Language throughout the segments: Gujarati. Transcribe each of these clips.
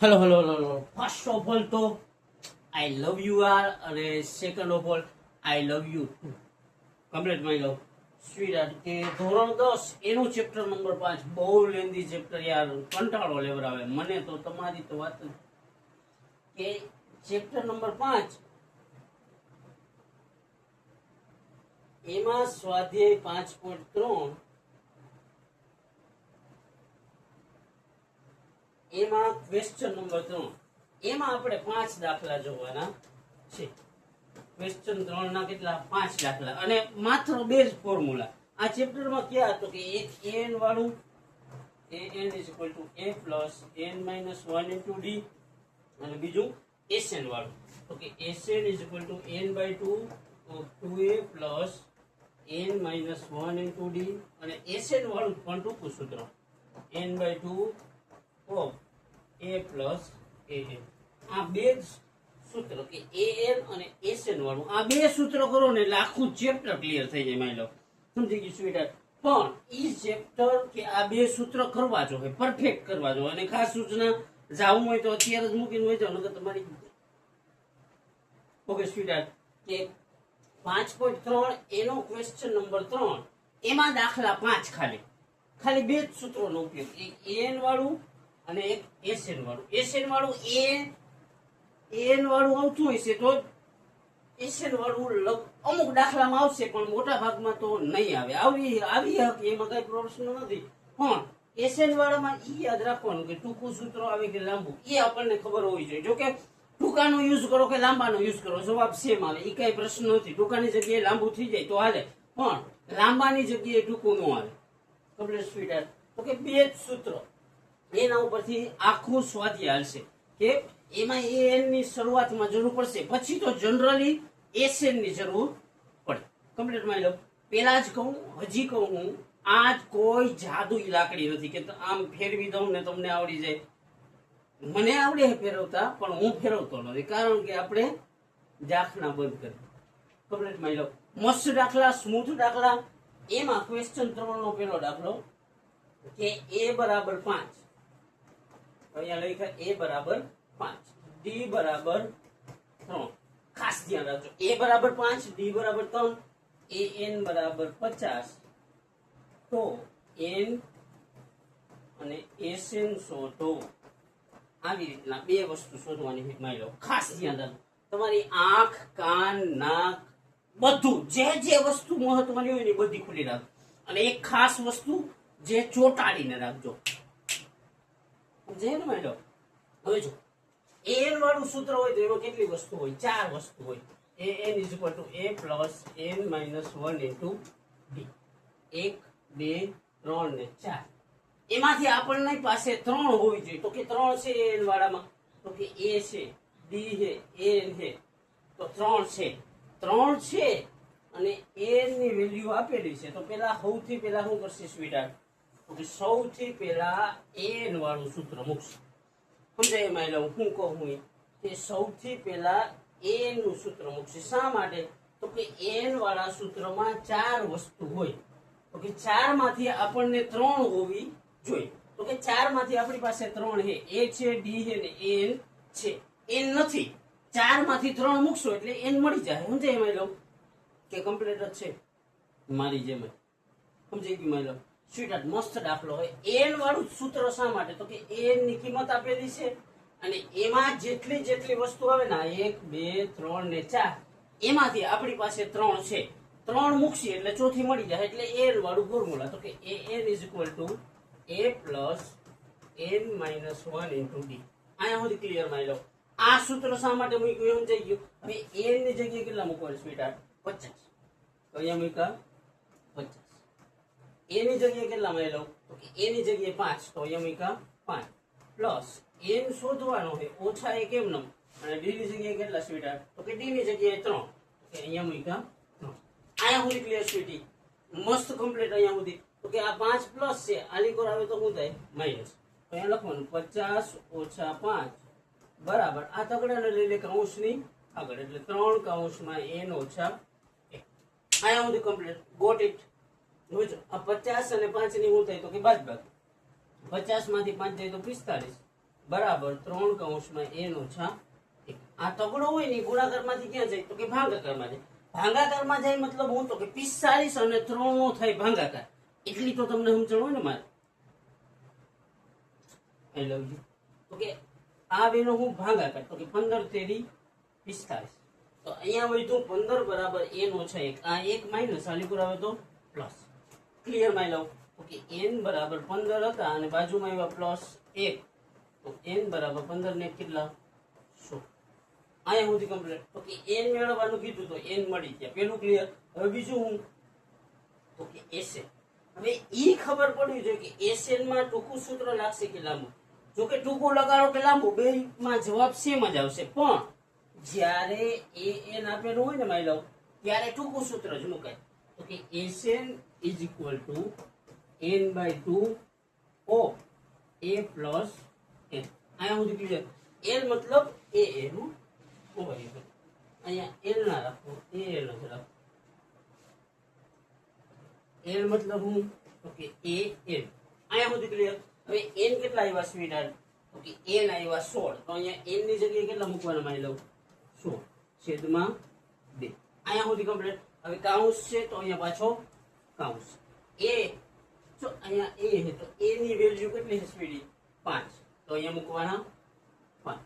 Hello hello hello. First of all તો આઈ લવ યુ આર, અને second of all I love you too. Complete my love sweet. કે ધોરણ 10 એનું ચેપ્ટર નંબર 5 બહુ લેન્ધી ચેપ્ટર યાર, કંટાળો લેવડાવે મને તો. તમારી તો વાત કે ચેપ્ટર નંબર 5 એમાં સ્વાધ્યાય 5.3 એમાં ક્વેશ્ચન નંબર 3 એમાં આપણે 5 દાખલા જોવાના છે. ક્વેશ્ચન 3 ના કેટલા 5 દાખલા, અને માત્ર બે જ ફોર્મ્યુલા આ ચેપ્ટરમાં. ક્યાં હતો કે એક an વાળું an = a + n - 1 * d, અને બીજું sn વાળું તો કે sn = n/2 2a + n - 1 * d, અને sn વાળું પણ ટૂંકું સૂત્ર n/2 of a + an. આ બે જ સૂત્ર કે an અને sn વાળું, આ બે સૂત્ર કરો ને એટલે આખું ચેપ્ટર ક્લિયર થઈ જાય. માની લો સમજી ગયું સ્વીટ. પણ ઈ ચેપ્ટર કે આ બે સૂત્ર કરવા જોઈએ, પરફેક્ટ કરવા જોઈએ. અને ખાસ સૂચના જાવું હોય તો અત્યારે જ મૂકીને હોય જાવ, નકર તમારી ઓકે સ્વીટ. કે 5.3 એનો ક્વેશ્ચન નંબર 3 એમાં દાખલા 5 ખાલી બે જ સૂત્રોનો ઉપયોગ, એક an વાળું અને એક sn વાળું. sn વાળું an વાળું આવતું હોય છે તો sn વાળું અમુક દાખલામાં આવશે, પણ મોટા ભાગમાં તો નહીં આવે. આવી હકે એમાં કઈ પ્રશ્ન નથી. પણ sn વાળામાં ઈ યાદ રાખવાનું કે ટૂંકું સૂત્ર આવે કે લાંબુ, એ આપણને ખબર હોવી જોઈએ. જો કે ટૂંકાનો યુઝ કરો કે લાંબાનો યુઝ કરો, જવાબ સેમ આવે, એ કઈ પ્રશ્ન નથી. ટૂંકાની જગ્યાએ લાંબુ થઈ જાય તો હાલે, પણ લાંબાની જગ્યાએ ટૂંકું ન આવે. Complete sweet. તો કે બે જ સૂત્ર એના ઉપરથી આખું સ્વાધ્યાય હાલશે. કે એમાં an ની શરૂઆતમાં જરૂર પડશે, પછી તો જનરલી sn ની જરૂર પડે. કમ્પ્લીટ માની લો. પેલા જ કહું, હજી કહું હું, આજ કોઈ જાદુઈ લાકડી નથી કે આમ ફેરવી દઉં ને તમને આવડી જાય. મને આવડે ફેરવતા, પણ હું ફેરવતો નથી, કારણ કે આપણે દાખલા બંધ કરી. કમ્પ્લીટ માની લો. મસ્ત દાખલા, સ્મૂથ દાખલા. એમાં ક્વેશ્ચન 3 નો પેલો દાખલો કે a = 5, અહીંયા લખ્યા a = 5, d = 3. ખાસ ધ્યાન રાખજો, a = 5, d = 3, an = 50, તો n અને sn શોધો. આવી રીતના બે વસ્તુ શોધવાની છે. માની લો ખાસ ધ્યાન રાખજો. તમારી આંખ, કાન, નાક બધું જે વસ્તુ મહત્વની હોય ને બધી ખુલી રાખજો. અને એક ખાસ વસ્તુ જે ચોટાડીને રાખજો. સમજાય ને માની લો. હવે જો an વાળું સૂત્ર હોય તો એમાં કેટલી વસ્તુ હોય? 4 વસ્તુ હોય. an = a + n - 1 * d. 1 2 3 ને 4. એમાંથી આપણને પાસે 3 હોવી જોઈએ. તો કે 3 છે an વાળામાં, તો કે a છે, d છે, an છે, તો 3 છે. 3 છે અને an ની વેલ્યુ આપેલી છે. તો સૌથી પહેલા શું કરશે સ્વીટહાર્ટ? તો કે સૌથી પહેલા an વાળું સૂત્ર મૂકશે. સમજાય? એમાં એટલે હું કહું હું કે સૌથી પહેલા an નું સૂત્ર મૂકશે. શા માટે? તો કે n વાળા સૂત્રમાં 4 વસ્તુ હોય. તો કે 4 માંથી આપણને 3 હોવી જોઈએ. તો કે 4 માંથી આપણી પાસે 3 છે, a છે, d છે ને an છે. n નથી, 4 માંથી 3 મૂકશો એટલે n મળી જાય. સમજાય? એમાં લો કે કમ્પ્લીટ જ છે મારી જેમ. સમજાઈ ગયું? માની લો સ્વીટહાર્ટ. મસ્ત દાખલો હોય. n વાળું સૂત્ર શા માટે? તો કે n ની કિંમત આપેલી છે, અને એમાં જેટલી વસ્તુ આવે ને 1 2 3 ને 4, એમાંથી આપણી પાસે 3 છે. 3 મૂકશી એટલે ચોથી મળી જાય, એટલે n વાળું ફોર્મ્યુલા. તો કે an = a + n - 1 * d. અહીંયા સુધી ક્લિયર માની લો. આ સૂત્ર શા માટે મૂક્યું એમ સમજાઈ ગયું. હવે n ની જગ્યાએ કેટલા મૂકવાનું સ્વીટહાર્ટ? 50. તો અહીંયા મૂક્યા 50. a ની જગ્યાએ કેટલા માની લો? તો કે a ની જગ્યાએ 5, તો અહીંયા મૂક્યા 5, પ્લસ n શોધવાનો છે, ઓછા 1 કેમ નમ, અને d ની જગ્યાએ કેટલા સ્વીટહાર્ટ? તો કે d ની જગ્યાએ 3, તો કે અહીંયા મૂક્યા 3. અહીંયા સુધી ક્લિયર સ્વીટી? મસ્ત કમ્પ્લીટ. અહીંયા સુધી તો કે આ 5 પ્લસ છે, આની કોર આવે તો શું થાય? માઈનસ. તો અહીંયા લખવાનું 50 - 5 બરાબર આ તગડાને લઈ લે કૌંસની આગળ, એટલે 3 કૌંસમાં n - 1. અહીંયા સુધી કમ્પ્લીટ. Got it? જોજો આ 50 અને 5 ની શું થાય? તો કે બાદબાકી. 50 માંથી 5 જાય તો 45, બરાબર 3 કૌંસમાં n ઓછા 1. આ તગડો હોય ને ગુણાકારમાંથી ક્યાં જાય તો કે ભાગાકારમાં જાય. ભાગાકારમાં જાય મતલબ હું તો કે 45 અને 3 નો થાય ભાગાકાર. એટલી તો તમને સમજણ હોય ને મારે. આઈ લવ યુ. તો કે આ બેનો હું ભાગાકાર તો કે 15 તેરી 45. તો અહીંયા વધ્યું 15 બરાબર n ઓછા 1. આ 1 માઇનસ આલી પર આવે તો plus. Clear my love. Okay n બરાબર 15 હતા અને બાજુમાં આવ્યા પ્લસ 1 તો n બરાબર 15 ને કેટલા 100. અહીંયા સુધી કમ્પ્લીટ. ઓકે n મેળવવાનું કીધું તો n મળી ગયા. પેલું ક્લિયર. હવે બીજું હું તો કે એસએન. હવે ઈ ખબર પડવી જોઈએ કે એસએન માં ટૂંકું સૂત્ર લાગશે કે લાંબુ. જો કે ટૂંકું લગાડો કે લાંબુ બે માં જવાબ સેમ જ આવશે, પણ જ્યારે an આપેલું હોય ને માય લવ ત્યારે ટૂંકું સૂત્ર જ મુકાય. તો કે SN is equal two n/2 of a plus n. અહીંયા સુધી ક્લિયર. l મતલબ a નું અહીંયા l ના રાખો, a l જ રાખો. l મતલબ હું તો કે a n. અહીંયા સુધી ક્લિયર. હવે n કેટલા આવ્યા સ્વીટહાર્ટ તો કે n આવ્યા 16. તો અહીંયા n ની જગ્યાએ કેટલા મૂકવાના માની લઉં 16 છેદમાં 2. અહીંયા સુધી કમ્પ્લીટ. હવે કાઉન્સ છે તો અહીંયા પાછો કાઉન્સ a. જો અહીંયા a છે તો a ની વેલ્યુ કેટલી છે સ્પીડી 5. તો અહીંયા મૂકવાના 5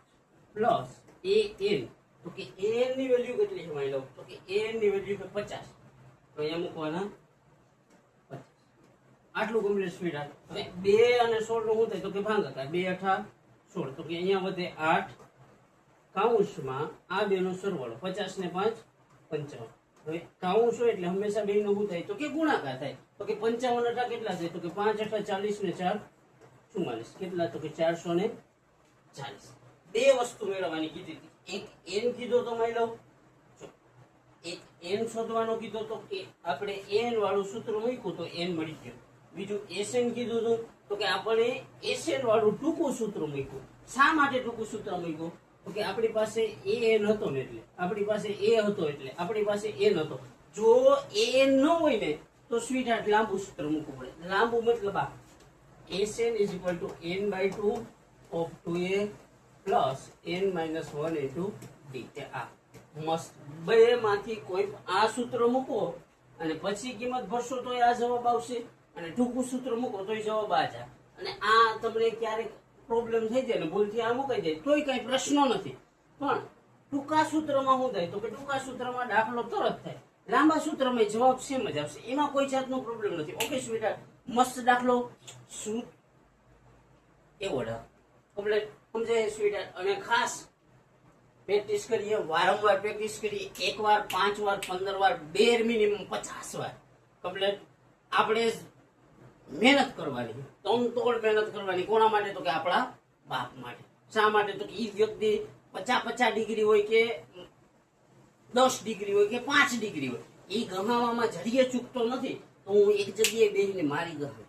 પ્લસ a n. તો કે a n ની વેલ્યુ કેટલી છે માની લઉં તો કે a n ની વેલ્યુ છે 50. તો અહીંયા મૂકવાના 50. આટલું કમ્પ્લીટ સ્પીડ આવે. હવે 2 અને 16 નું શું થાય તો કે ભાગાકાર 2 8 16. તો કે અહીંયા વધે 8 કાઉન્સમાં આ બેનો સરવાળો 50 ને 5 55. હવે કાઉન્સ હોય એટલે હંમેશા બે નો શું થાય તો કે ગુણાકાર થાય. તો કે 55 8 કેટલા થાય તો કે 5 8 40 ને 4 44. કેટલા તો કે 440. બે વસ્તુ મેળવવાની કીધી હતી. એક n કીધો તો માની લો, એક n શોધવાનો કીધો તો કે આપણે n વાળું સૂત્ર મૂક્યું તો n મળી ગયું. બીજું એસએન કીધું હતું તો કે આપણે એસએન વાળું ટૂંકું સૂત્ર મૂક્યું. શા માટે ટૂંકું સૂત્ર મૂક્યું તો કે આપણી પાસે an હતો ને એટલે આપણી પાસે a હતો એટલે આપણી પાસે n હતો. જો an ન હોય ને તો સ્વીટહાર્ટ લાંબુ સૂત્ર મૂકવું પડે. લાંબુ મતલબ આ SN is equal two n/2 of 2a plus n-1 into d. આ મસ્ત. બે માંથી કોઈ આ સૂત્ર મૂકો અને પછી કિંમત ભરશો તો આ જવાબ આવશે, અને ટૂંકું સૂત્ર મૂકો તોય જવાબ આ જાય. અને આ તમને ક્યારેક પ્રોબ્લેમ થઈ જાય ને ભૂલથી આ મુકાઈ જાય તોય કઈ પ્રશ્ન નથી. પણ ટૂંકા સૂત્રમાં શું થાય તો કે ટૂંકા સૂત્રમાં દાખલો તરત થાય. લાંબા સૂત્રમાં જવાબ સેમ જ આવશે. એમાં કોઈ જાતનો પ્રોબ્લેમ નથી. ઓકે સ્વીટહાર્ટ, મસ્ત દાખલો શું એવો કમ્પ્લીટ સમજાય સ્વીટહાર્ટ. અને ખાસ પ્રેક્ટિસ કરીએ, વારંવાર પ્રેક્ટિસ કરીએ. 1 વાર 5 વાર 15 વાર, બેર મિનિમમ 50 વાર કમ્પ્લીટ. આપણે મહેનત કરવાની, તનતોડ મહેનત કરવાની. કોના માટે તો કે આપણા બાપ માટે. શા માટે તો કે એ વ્યક્તિ 50 ડિગ્રી હોય કે 10 ડિગ્રી હોય કે 5 ડિગ્રી હોય, એ ગમાવામાં જડીએ ચૂકતો નથી. તો હું એક જગ્યાએ બેસીને મારી ગયો.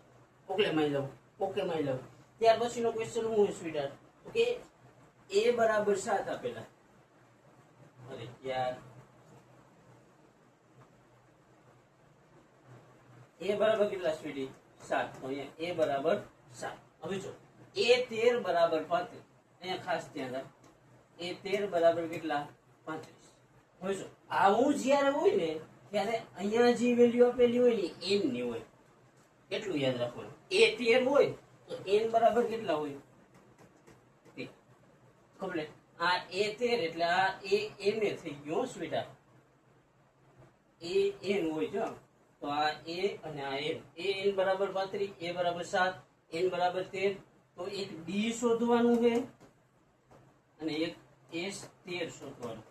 ઓકે માઈ લવ, ઓકે માઈ લવ. ત્યાર પછીનો ક્વેશ્ચન હું હોય સ્વીટહાર્ટ તો કે a બરાબર 7 આપેલા. અરે યાર, a બરાબર કેટલા સ્વીટી 7. તો અહીંયા a બરાબર 7. હવે જો a 13 બરાબર 35. અહીંયા ખાસ ધ્યાન રાખ. a 13 બરાબર કેટલા 35. હવે જો આવું જ્યારે હોય ને ત્યારે અહીંયા જે વેલ્યુ આપેલી હોય ને n ની હોય. એટલું યાદ રાખવાનું. a 13 હોય તો n બરાબર કેટલા હોય કમ્પ્લીટ. આ a 13 એટલે આ a n થઈ ગયો સ્વીટહાર્ટ. a n હોય જો તો આ a અને આ n. a n બરાબર 35, a બરાબર 7, n બરાબર 13. તો એક d શોધવાનું છે અને એક s 13 શોધવાનું.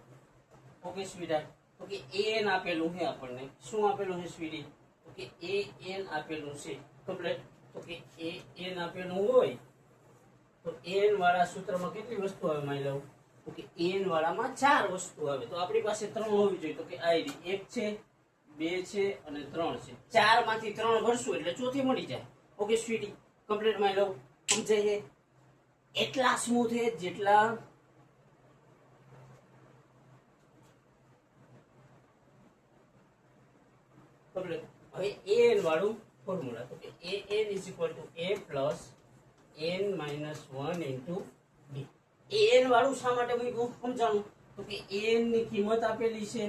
ઓકે સ્વીટહાર્ટ. તો કે a n આપેલું છે આપણને. શું આપેલું છે સ્વીટી તો કે a n આપેલું છે કમ્પ્લીટ. તો કે a n આપેલું હોય તો n વાળા સૂત્રમાં કેટલી વસ્તુ આવે માની લઉં તો કે n વાળામાં 4 વસ્તુ આવે. તો આપણી પાસે 3 હોવી જોઈએ. તો કે આ 1 છે, 2 છે અને 3 છે. 4 માંથી 3 ભરશું એટલે ચોથી મળી જાય. ઓકે સ્વીટી કમ્પ્લીટ માની લઉં. સમજાય છે? એટલા સ્મૂથ છે જેટલા કમ્પ્લીટ. હવે an વાળું ફોર્મ્યુલા તો કે an is equal to a plus n-1 into b. N વાળું શા માટે મૂક્યું સમજાણું? તો કે એન ની કિંમત આપેલી છે,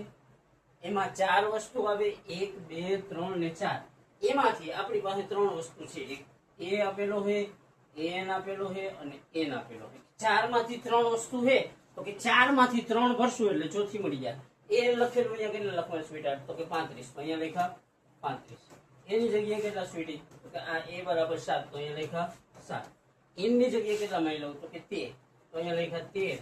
એમાં 4 વસ્તુ આવે, 1 2 3 ને 4. એમાંથી આપણી પાસે 3 વસ્તુ છે, એક એ આપેલો છે, એન આપેલો છે અને એન આપેલો છે. 4 માંથી 3 વસ્તુ છે, તો કે 4 માંથી 3 ભરશું એટલે ચોથી મળી જાય. એ લખેલું અહીંયા કેટલા લખવાનું સ્વીટ? તો કે 35. તો અહીંયા લખ્યા 35. એની જગ્યાએ કેટલા સ્વીટી? તો કે આ એ બરાબર 7. તો અહીંયા લખ્યા 7. એની જગ્યાએ કેટલા માની લઉં? તો કે 13. તો અહીંયા લખ્યા 13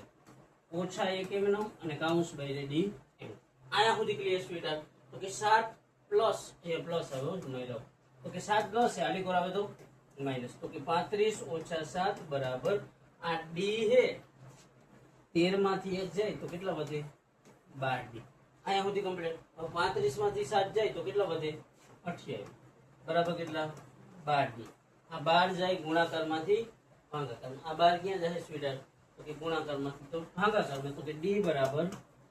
ઓછા 1 એમનો અને કાઉન્સ બાય ડી એમ. આયા સુધી ક્લિયર સ્વીટ? તો કે 7 પ્લસ એ પ્લસ આવ્યો નહીં લઉં. તો કે 7 પ્લસ છે આલી કોર આવે તો માઈનસ. તો કે 35 ઓછા 7 બરાબર આ ડી હે 13 માંથી 1 જાય તો કેટલા વધે? 12 ડી. અહીંયા સુધી કમ્પ્લીટ. હવે 35 માંથી 7 જાય તો કેટલા વધે? 28 બરાબર કેટલા? 12 ડી. આ 12 જાય ગુણાકાર માંથી ભાગાકાર. આ 12 ક્યાં જાય સ્વીટ? તો કે ગુણાકાર માંથી તો ભાગાકાર. તો કે ડી બરાબર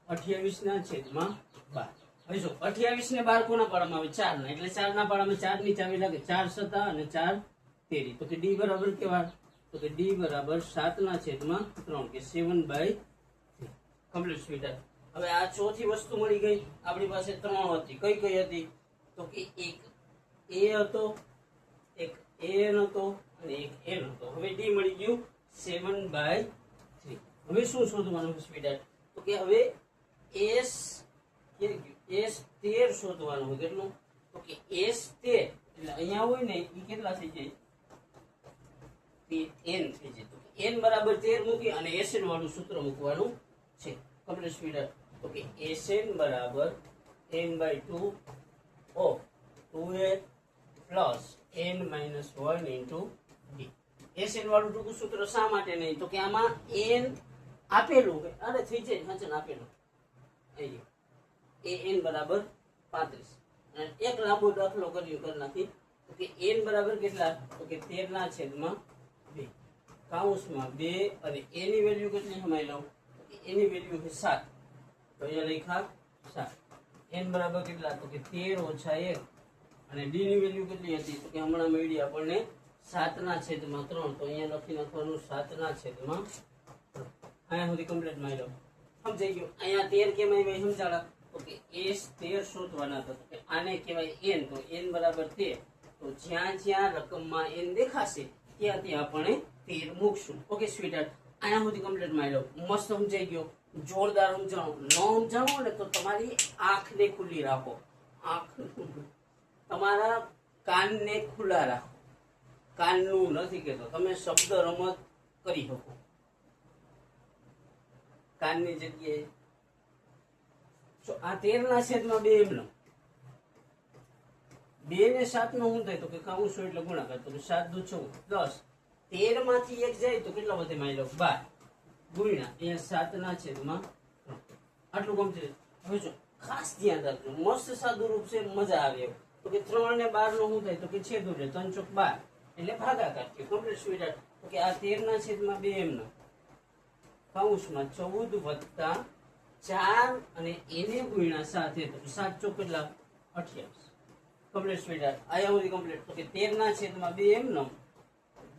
28 ના છેદમાં 12. હવે જો 28 ને 12 કોના પાડામાં આવે? 4 ના. એટલે 4 ના પાડામાં 4 ની ચાવી લાગે. 4 7 અને 4 13. તો કે ડી બરાબર કેવા? તો કે ડી બરાબર 7 ના છેદમાં 3 કે 7/3. Complete sweet. હવે આ ચોથી વસ્તુ મળી ગઈ. આપણી પાસે 3 હતી. કઈ કઈ હતી? તો કે એક એ હતો, એક એન હતો અને એક એન હતો. હવે ડી મળી ગયું 7/3. હવે શું શોધવાનું સ્વીટ? તો કે હવે એસ S13 શોધવાનું હોય. કેટલું? તો કે S13 એટલે અહીંયા હોય ને એ કેટલા થઈ જાય? n થઈ જાય. તો કે n બરાબર 13 મૂકી અને Sn વાળું સૂત્ર મૂકવાનું છે. Complete sweet. તો કે Sn બરાબર n/2 of 2a plus n - 1 into d. Sn વાળું ટૂંકું સૂત્ર શા માટે નહીં? તો કે આમાં n આપેલું છે. અરે થઈ જાય હાચન આપેલું અહીં an બરાબર 35 અને એક લાંબો દાખલો કરી નાખી. તો કે n બરાબર કેટલા? તો કે 13 ના છેદમાં 2 કાઉન્સમાં 2 અને a ની વેલ્યુ કેટલી સમાઈ લઉં? તો કે a ની વેલ્યુ છે 7. તો અહીંયા લખ્યા 7. n બરાબર કેટલા? તો કે 13 ઓછા 1 અને d ની વેલ્યુ કેટલી હતી? તો કે હમણાં મળી આપણને 7 ના છેદમાં 3. તો અહીંયા લખી નાખવાનું 7 ના છેદમાં 3. અહીંયા સુધી કમ્પ્લીટ મારી લો. સમજાઈ ગયું? અહીંયા 13 કેમ આવી સમજાડા? તો કે S13 શોધવાના હતા. તો કે આને કહેવાય n. તો n બરાબર 13. તો જ્યાં જ્યાં રકમમાં n દેખાશે ત્યાં ત્યાં આપણે 13 મૂકશું. ઓકે સ્વીટહાર્ટ, અહીંયા સુધી કમ્પ્લીટ મારી લો. મસ્ત સમજાઈ ગયો, જોરદાર સમજાણો. ન સમજાણો ને તો તમારી આંખને ખુલ્લી રાખો. તમારા કાનને ખુલ્લા રાખો. કાનનું નથી કહેતો, તમે શબ્દ રમત કરી શકો કાનની જગ્યાએ. આ 13 ના છેદમાં 2 એમનો 2 ને 7 નો શું થાય? તો કે કાઉન્સ એટલે ગુણાકાર. તો 7 દુ 14 10. 13 માંથી 1 જાય તો કેટલા વધે? માની લો 12 ગુણ્યા અહીંયા 7 ના છેદમાં 3. આટલું કમ્પ્લીટ. હવે જો ખાસ ધ્યાન રાખજો, મસ્ત સાદું રૂપ છે, મજા આવે એવું. તો કે 3 ને 12 નો શું થાય? તો કે છેદ ઉડે 3 ચોક 12 એટલે ભાગાકાર થયો. કમ્પ્લીટ સ્વીટહાર્ટ. તો કે આ 13 ના છેદમાં 2 એમનો કાઉન્સમાં 14 વત્તા 4 અને એને ગુણ્યા 7 તો 7 ચોક કેટલા? 28. કમ્પ્લીટ સ્વીટહાર્ટ. આયા સુધી કમ્પ્લીટ. તો કે 13 ના છેદમાં 2 એમનો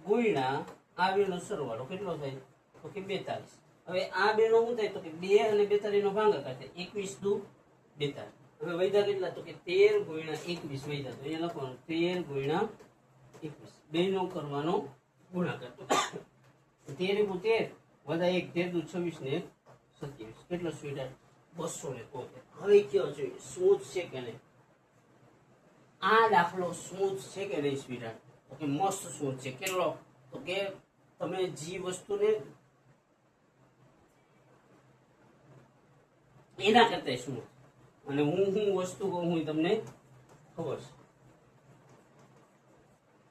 ગુણ્યા આ બેનો સરવાળો કેટલો થાય? તો કે 42. હવે આ બેનો શું થાય? તો કે 2 અને 42 નો ભાગાકાર થાય. 21 દુ 42. હવે વૈધા કેટલા? તો કે 13 ગુણ્યા 21 વૈધા. તો અહીંયા લખવાનું 13 ગુણ્યા 21 બેનો કરવાનો ગુણાકાર. 13 × 13 વધા 1 13 દુ 26 ને 27. કેટલો સ્વીટહાર્ટ? 273. હવે કયો જોઈએ સ્મૂથ છે કે નહીં? આ દાખલો સ્મૂથ છે કે નહીં સ્વીટહાર્ટ? તો કે મસ્ત સ્મૂથ છે. કેટલો? તો કે તમે જે વસ્તુને એના કરતા સ્મૂથ, અને હું વસ્તુ કહું હું તમને ખબર છે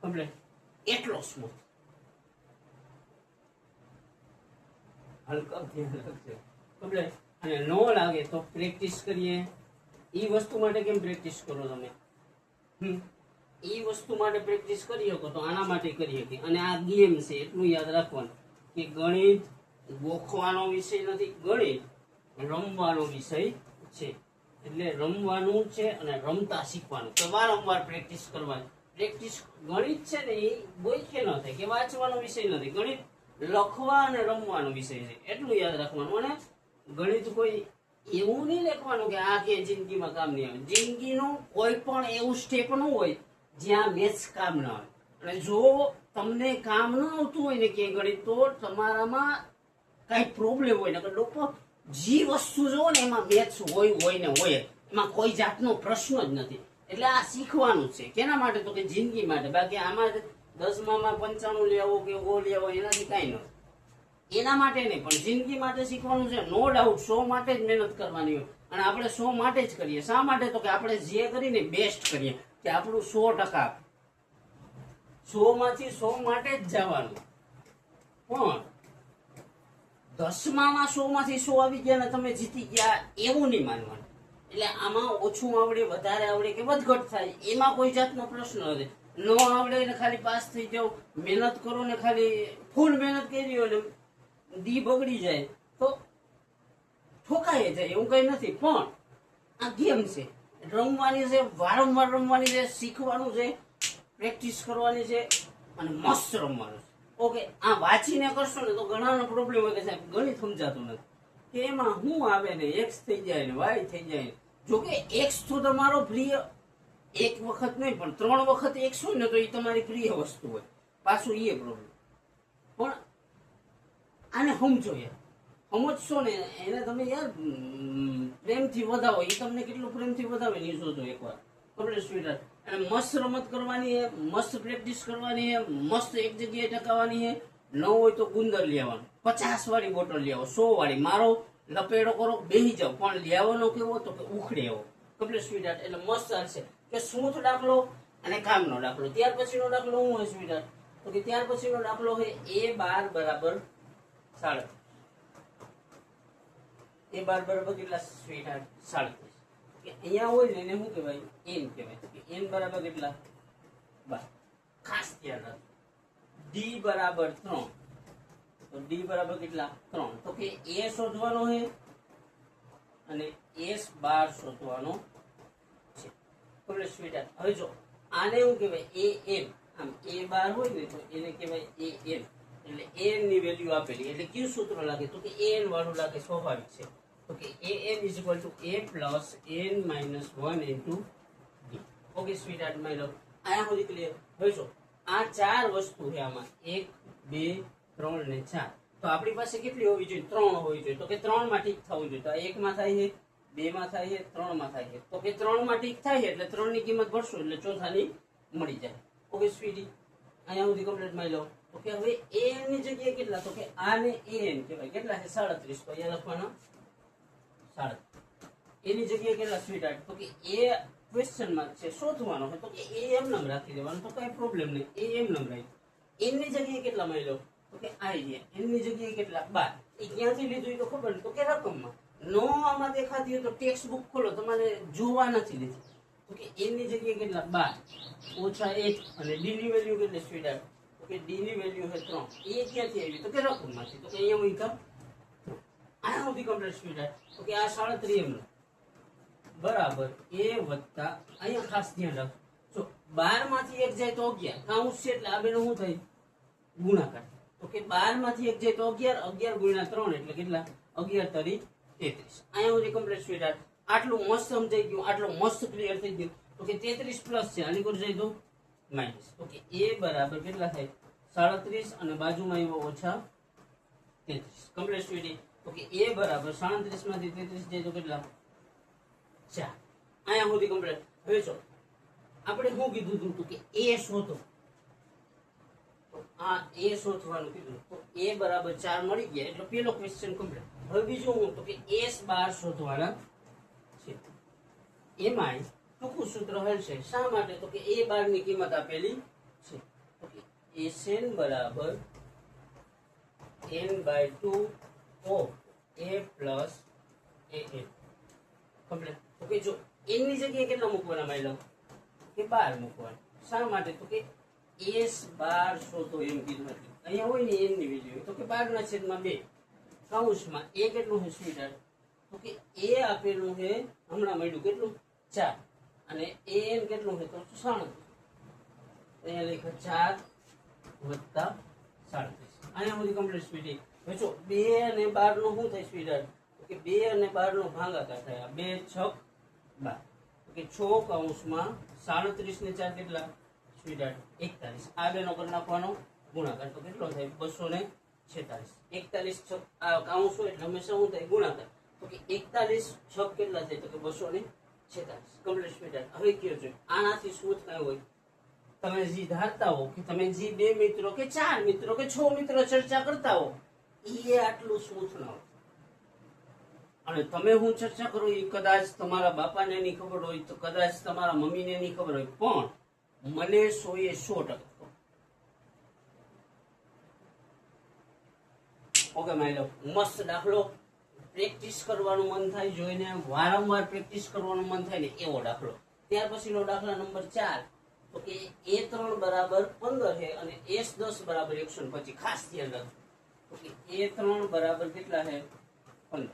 કમ્પ્લીટ એટલો સ્મૂથ. હલકા ધ્યાન રાખજો કમ્પ્લીટ. અને ન લાગે તો પ્રેક્ટિસ કરીએ. એ વસ્તુ માટે કેમ પ્રેક્ટિસ કરો તમે? એ વસ્તુ માટે પ્રેક્ટિસ કરી શકો તો આના માટે કરી શકીએ. અને આ ગેમ છે એટલું યાદ રાખવાનું કે ગણિત ગોખવાનો વિષય નથી, ગણિત રમવાનો વિષય છે. એટલે રમવાનું છે અને રમતા શીખવાનું. તો વારંવાર પ્રેક્ટિસ કરવાની. પ્રેક્ટિસ ગણિત છે ને એ ગોખે ન થાય કે વાંચવાનો વિષય નથી. ગણિત લખવા અને રમવાનો વિષય છે, એટલું યાદ રાખવાનું. અને ગણિત કોઈ એવું નહીં લખવાનું કે આ કે જિંદગીમાં કામ નહીં આવે. જિંદગીનું કોઈ પણ એવું સ્ટેપ ન હોય જ્યાં મેથ્સ કામ ના આવે. અને જો તમને કામ ન આવતું હોય ને કે ગણિત, તો તમારામાં કઈ પ્રોબ્લેમ હોય ને લોકો જે વસ્તુ જોવો ને એમાં મેથ્સ હોય ને હોય, એમાં કોઈ જાતનો પ્રશ્ન જ નથી. એટલે આ શીખવાનું છે. કેના માટે? તો કે જિંદગી માટે. બાકી આમાં 10માં 95 લેવો કે ઓ લેવો એનાથી કઈ નથી. એના માટે નહીં, પણ જિંદગી માટે શીખવાનું છે. નો ડાઉટ 100 માટે જ મહેનત કરવાની હોય. અને આપણે 100 માટે જ કરીએ. શા માટે? તો કે આપણે જે કરીને બેસ્ટ કરીએ, કે આપણું 100%, 100 માંથી 100 માટે જ જવાનું. પણ 10માં 100 માંથી 100 આવી ગયા ને તમે જીતી ગયા એવું નહીં માનવાનું. એટલે આમાં ઓછું આવડે, વધારે આવડે કે વધઘટ થાય, એમાં કોઈ જાતનો પ્રશ્ન નથી. ન આવડે ને ખાલી પાસ થઈ જાવ, મહેનત કરો ને ખાલી ફૂલ મહેનત કરી હોય ને દી બગડી જાય તો ઠોકાઈ જાય, એવું કઈ નથી. પણ આ ગેમ છે, રમવાની છે, વારંવાર રમવાની છે, શીખવાનું છે, પ્રેક્ટિસ કરવાની છે અને મસ્ત રમવાનું છે. ઓકે, આ વાંચીને કરશો ને તો ઘણાનો પ્રોબ્લેમ હોય કે સાહેબ ગણિત સમજાતું નથી, કે એમાં શું આવે ને એક્સ થઈ જાય ને વાય થઈ જાય. જોકે એક્સ તો તમારો પ્રિય, એક વખત નહીં પણ 3 વખત એક્સ હોય ને તો એ તમારી પ્રિય વસ્તુ હોય, પાછું એ પ્રોબ્લેમ. પણ આને સમજો યાર, સમજશો ને એને તમે યાર પ્રેમથી વધાવો. એ તમને કેટલું પ્રેમથી વધાવે ને જોજો એકવાર. Complete sweet. અને મસ્ત રમત કરવાની છે, મસ્ત પ્રેક્ટિસ કરવાની છે, મસ્ત એક જગ્યાએ ટકાવવાની છે. ન હોય તો ગુંદર લેવાનું, 50 વાળી બોટલ લેવો, 100 વાળી. મારો લપેડો કરો, બેસી જાઓ, પણ લેવાનો કેવો તો કે ઉખડે એવો. Complete sweet. એટલે મસ્ત હશે કે સ્મૂથ દાખલો અને કામનો દાખલો. ત્યાર પછીનો દાખલો શું હોય સ્વીટ? તો કે ત્યાર પછીનો દાખલો હોય A12 બરાબર 37. A12 બરાબર કેટલા સ્વીટ? 37. અહીંયા હોય ને એને શું કહેવાય? n કહેવાય. તો કે n બરાબર કેટલા? 12. ખાસ ધ્યાન રાખો. d બરાબર 3. તો d બરાબર કેટલા? 3. તો કે a શોધવાનો છે અને s12 શોધવાનો છે. Complete sweet. હવે જો આને શું કહેવાય? an. આમ a12 હોય ને તો એને કહેવાય an. એટલે an ની વેલ્યુ આપેલી, એટલે કયું સૂત્ર લાગે? તો કે an વાળું લાગે, સ્વાભાવિક છે. તો કે an is equal to a plus n minus 1 into d. Okay sweet heart my લવ, આયા સુધી ક્લિયર? હવે જો આ 4 વસ્તુ છે આમાં, 1 2 3 ને 4. તો આપણી પાસે કેટલી હોવી જોઈએ? 3 હોવી જોઈએ. તો કે 3 માં ઠીક થવું જોઈએ. તો આ 1 માં થાય છે, 2 માં થાય છે, 3 માં થાય છે. તો કે 3 માં ઠીક થાય છે એટલે 3 ની કિંમત ભરશો એટલે ચોથાની મળી જાય. ઓકે સ્વીટી, અહીંયા સુધી કમ્પ્લીટ માય લવ. તો કે હવે an ની જગ્યાએ કેટલા? તો કે આને an કહેવાય. કેટલા છે? 37. તો અહીંયા લખવાના 37. એની જગ્યાએ કેટલા સ્વીટ હાર્ટ? તો કે એ ક્વેશ્ચન માર્ક છે, શોધવાનો છે. તો કે એ એમ નામ રાખી દેવાનું, તો કઈ પ્રોબ્લેમ નહીં. એ એમ નામ રાખી. n ની જગ્યાએ કેટલા માની લો? તો કે આઈડિયા. n ની જગ્યાએ કેટલા? 12. એ ક્યાંથી લીધું એ તો ખબર નહીં. તો કે રકમમાં નો આમાં દેખાતી હોય તો ટેક્સ્ટ બુક ખોલો, તમારે જોવા નથી લીધી. તો કે n ની જગ્યાએ કેટલા? 12 ઓછા 1. અને d ની વેલ્યુ કેટલી સ્વીટ હાર્ટ? તો કે d ની વેલ્યુ છે 3. એ ક્યાંથી આવી? તો કે રકમમાંથી. તો કે અહીંયા મૂક્યા આ સુધી કમ્પ્લીટ સ્પીડ. તો કે આ 37 એમ બરાબર a વત્તા, અહીંયા ખાસ ધ્યાન રાખો, જો 12 માંથી 1 જાય તો 11 કાઉન્સ છે એટલે આ બેનો શું થાય? ગુણાકાર. તો કે 12 માંથી 1 જાય તો 11, 11 ગુણ્યા 3 એટલે કેટલા? 11 તરી 33. અહીંયા સુધી કમ્પ્લીટ સ્પીડ. આટલું મસ્ત સમજાઈ ગયું, આટલું મસ્ત ક્લિયર થઈ ગયું. તો કે 33 પ્લસ છે, આની પર જાય તો માઇનસ. તો કે a બરાબર કેટલા થાય? 37 અને બાજુમાં આવ્યો ઓછા 33. Complete speed. તો કે a બરાબર 37 માંથી 33 જાય તો કેટલા? 4. અહીંયા સુધી કમ્પ્લીટ. હવે જો આપણે શું કીધું હતું? તો કે a શોધો. તો આ a શોધવાનું કીધું. તો a બરાબર 4 મળી ગયા એટલે પેલો ક્વેશ્ચન કમ્પ્લીટ. હવે બીજું હું? તો કે s12 શોધવાના છે. એમાં ટૂંકું સૂત્ર હલ છે. શા માટે? તો કે a12 ની કિંમત આપેલી છે. તો કે sn બરાબર n/2 of a plus an. Complete. તો કે જો n ની જગ્યાએ કેટલા મૂકવાના માની લો? કે 12 મૂકવાના. શા માટે? તો કે s12 શોધો એમ કીધું હતું. અહીંયા હોય ને n ની વેલ્યુ, તો કે 12/2 કૌંસમાં a કેટલું છે સ્વીટ? તો કે a આપેલું છે, હમણાં મળ્યું કેટલું? 4. અને an કેટલું છે? તો 37. અહીંયા લખ્યું 4 વત્તા 37. અહીંયા સુધી કમ્પ્લીટ સ્પીડ. હવે જો 2 અને 12 નો શું થાય સ્પીડ? કે 2 અને 12 નો ભાગાકાર થાય. 2 6 12 કે 6 કૌંસમાં 37 ને 4 કેટલા સ્પીડ? 41. આ બેનો કરી નાખવાનો ગુણાકાર તો કેટલો થાય? 246. 41 આ કૌંસ હોય એટલે હંમેશા શું થાય? ગુણાકાર. તો કે 41 6 કેટલા થાય? તો કે 246 કમ્પ્લીટ સ્પીડ. હવે કયો છે આનાથી શું થાય હોય? તમે જે ધારતા હો કે તમે જે 2 મિત્રો કે 4 મિત્રો કે 6 મિત્રો ચર્ચા કરતા હો એ આટલું સ્મૂથ ના હોય. અને તમે હું ચર્ચા કરો એ કદાચ તમારા બાપાને નહીં ખબર હોય, તો કદાચ તમારા મમ્મીને નહીં ખબર હોય, પણ મને 100% ઓકે માય લવ. મસ્ત દાખલો, પ્રેક્ટિસ કરવાનું મન થાય જોઈને, વારંવાર પ્રેક્ટિસ કરવાનું મન થાય ને એવો દાખલો. ત્યાર પછીનો દાખલા નંબર 4 તો કે A3 બરાબર 15 છે અને S10 બરાબર 125. ખાસ ધ્યાન રાખજો. તો કે A3 બરાબર કેટલા છે? 15.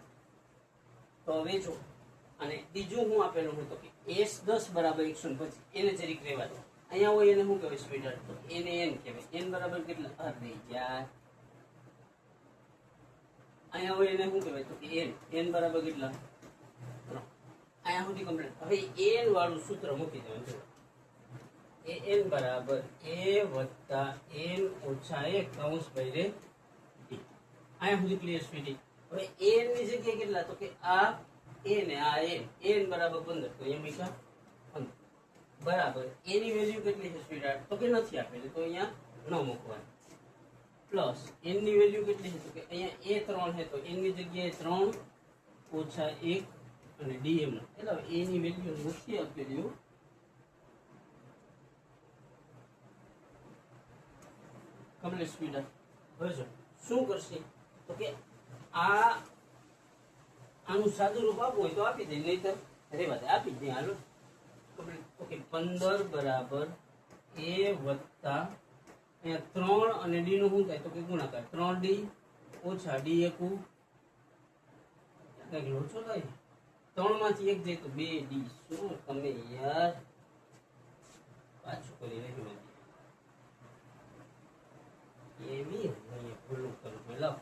તો હવે જો અને બીજું હું આપેલું છે તો કે S10 બરાબર 125. એને જરીક રહેવા દો. અહીંયા હોય એને શું કહેવાય સ્પીડ? તો એને n કહેવાય. n બરાબર કેટલા? અરે યાર અહીંયા હોય એને શું કહેવાય? તો કે n બરાબર કેટલા? 3. અહીંયા સુધી કમ્પ્લીટ. હવે n વાળું સૂત્ર મૂકી દેવાનું. an બરાબર a વત્તા n ઓછા 1 કૌંસ ભાઈ d. અહીંયા સુધી ક્લિયર સ્પીડ. હવે n ની જગ્યાએ કેટલા? તો કે આ a ને આ n બરાબર 15. તો અહીંયા મૂકા 15 બરાબર એની વેલ્યુ કેટલી છે સ્પીડ? તો કે નથી આપેલી તો અહીંયા ન મૂકવાની. પ્લસ n ની વેલ્યુ કેટલી છે? તો કે અહીંયા a3 છે તો n ની જગ્યાએ 3 ઓછા 1 અને dm એટલે a ની વેલ્યુ નથી આપેલી. Complete speed. હવે જો શું કરશે તો કે આનું સાદું રૂપ આપવું હોય તો આપી દે, નહીતર રેવા દે. આપી દે હાલો. ઓકે 15 બરાબર a વત્તા અહીંયા 3 અને d નું શું થાય? તો કે ગુણાકાર. 3d ઓછા d એકુ કઈક લોચો થાય. 3 માંથી 1 જાય તો 2d. શું તમે યાર પાછું કરી રહ્યું એવી ભૂલું કરું લાવ.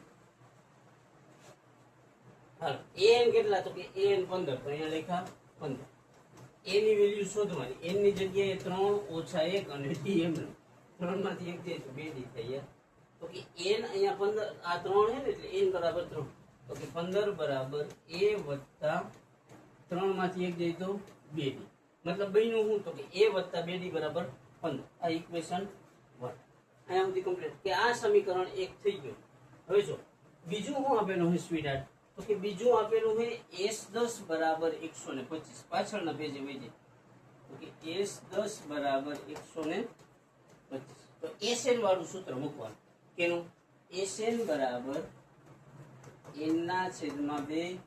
હાલો n કેટલા? તો કે n 15. તો અહીંયા લખ્યા 15. a ની વેલ્યુ શોધવાની. n ની જગ્યાએ 3 ઓછા 1 અને dm 3 માંથી 1 જાય તો 2d થાય. તો કે n અહીંયા 15 આ 3 છે ને એટલે n બરાબર 3. તો કે 15 બરાબર a વત્તા 3 માંથી 1 જાય તો 2d. મતલબ બન્યું શું? તો કે a વત્તા 2d બરાબર 15. આ ઇક્વેશન 1. અહીંયા સુધી કમ્પ્લીટ કે આ સમીકરણ 1 થઈ ગયું. હવે જો બીજું શું આપેલું છે સ્વીટ હાર્ટ? તો કે બીજું આપેલું છે S10 બરાબર 125. પાછળના પેજે વહી જાય. તો કે S10 બરાબર 125. તો SN વાળું સૂત્ર મૂકવાનું. કેનું? SN બરાબર n ના છેદમાં 2